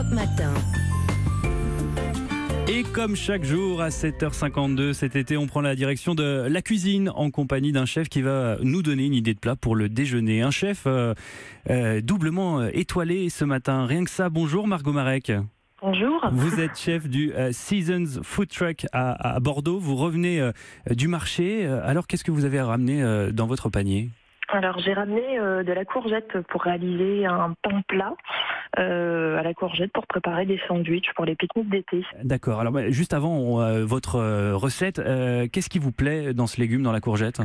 Europe Matin. Et comme chaque jour à 7h52 cet été, on prend la direction de la cuisine en compagnie d'un chef qui va nous donner une idée de plat pour le déjeuner. Un chef doublement étoilé ce matin. Rien que ça, bonjour Margot Marek. Bonjour. Vous êtes chef du Seasons Food Truck à Bordeaux. Vous revenez du marché. Alors qu'est-ce que vous avez ramené dans votre panier ? Alors j'ai ramené de la courgette pour réaliser un pain plat à la courgette pour préparer des sandwichs pour les pique-niques d'été. D'accord. Alors juste avant votre recette, qu'est-ce qui vous plaît dans ce légume, dans la courgette ?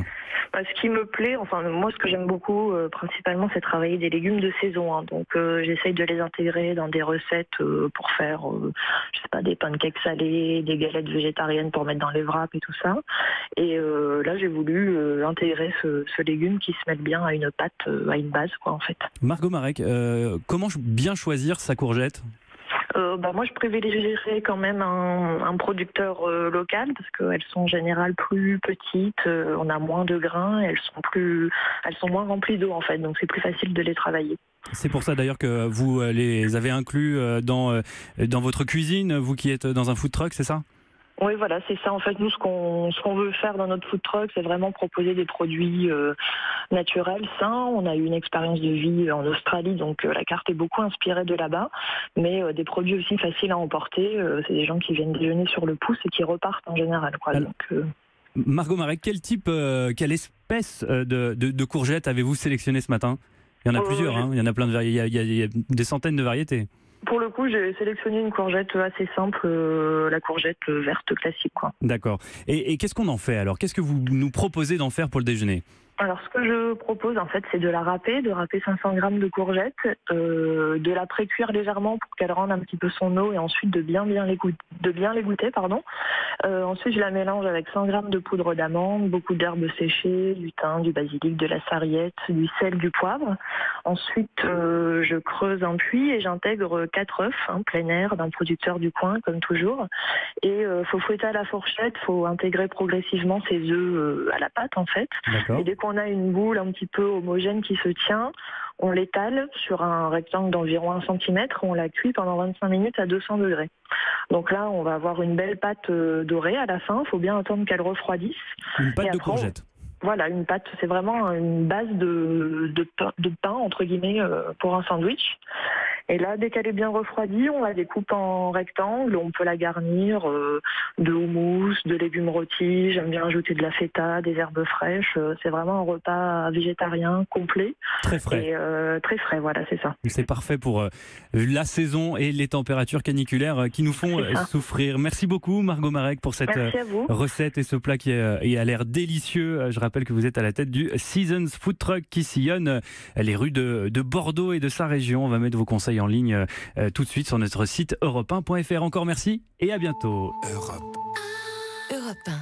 Ce qui me plaît, enfin moi ce que j'aime beaucoup principalement, c'est travailler des légumes de saison. Donc j'essaye de les intégrer dans des recettes pour faire, je sais pas, des pancakes salés, des galettes végétariennes pour mettre dans les wraps et tout ça. Et là j'ai voulu intégrer ce légume qui se mêle bien à une pâte, à une base quoi en fait. Margot Marek, comment bien choisir sa courgette ? Moi je privilégierais quand même un producteur local parce qu'elles sont en général plus petites, on a moins de grains, elles sont moins remplies d'eau en fait, donc c'est plus facile de les travailler. C'est pour ça d'ailleurs que vous les avez inclus dans votre cuisine, vous qui êtes dans un food truck, c'est ça ? Oui, voilà, c'est ça. En fait, nous, ce qu'on veut faire dans notre food truck, c'est vraiment proposer des produits naturels, sains. On a eu une expérience de vie en Australie, donc la carte est beaucoup inspirée de là-bas. Mais des produits aussi faciles à emporter. C'est des gens qui viennent déjeuner sur le pouce et qui repartent en général. Quoi. Alors, Margot Marek, quelle espèce de courgettes avez-vous sélectionné ce matin ? Il y en a plusieurs, il y en a plein il y a des centaines de variétés. Pour le coup, j'ai sélectionné une courgette assez simple, la courgette verte classique, quoi. D'accord. Et qu'est-ce qu'on en fait alors ? Qu'est-ce que vous nous proposez d'en faire pour le déjeuner ? Alors, ce que je propose, en fait, c'est de râper 500 grammes de courgettes, de la pré-cuire légèrement pour qu'elle rende un petit peu son eau et ensuite de bien l'égoutter. Ensuite, je la mélange avec 100 grammes de poudre d'amande, beaucoup d'herbes séchées, du thym, du basilic, de la sarriette, du sel, du poivre. Ensuite, je creuse un puits et j'intègre 4 œufs, plein air, d'un producteur du coin, comme toujours. Et faut fouetter à la fourchette, faut intégrer progressivement ces œufs à la pâte, en fait. D'accord. Et dès qu'on a une boule un petit peu homogène qui se tient, on l'étale sur un rectangle d'environ 1 cm, on la cuit pendant 25 minutes à 200 degrés. Donc là, on va avoir une belle pâte dorée à la fin, il faut bien attendre qu'elle refroidisse. Une pâte de courgette. Voilà, une pâte, c'est vraiment une base de pain, entre guillemets, pour un sandwich. Et là, dès qu'elle est bien refroidie, on la découpe en rectangle. On peut la garnir de houmous, de légumes rôtis. J'aime bien ajouter de la feta, des herbes fraîches. C'est vraiment un repas végétarien complet. Très frais. Et très frais, voilà, c'est ça. C'est parfait pour la saison et les températures caniculaires qui nous font souffrir. Merci beaucoup Margot Marek pour cette recette et ce plat qui a l'air délicieux. Je rappelle que vous êtes à la tête du Seasons Food Truck qui sillonne les rues de Bordeaux et de sa région. On va mettre vos conseils en ligne tout de suite sur notre site europe1.fr. Encore merci et à bientôt. Europe 1.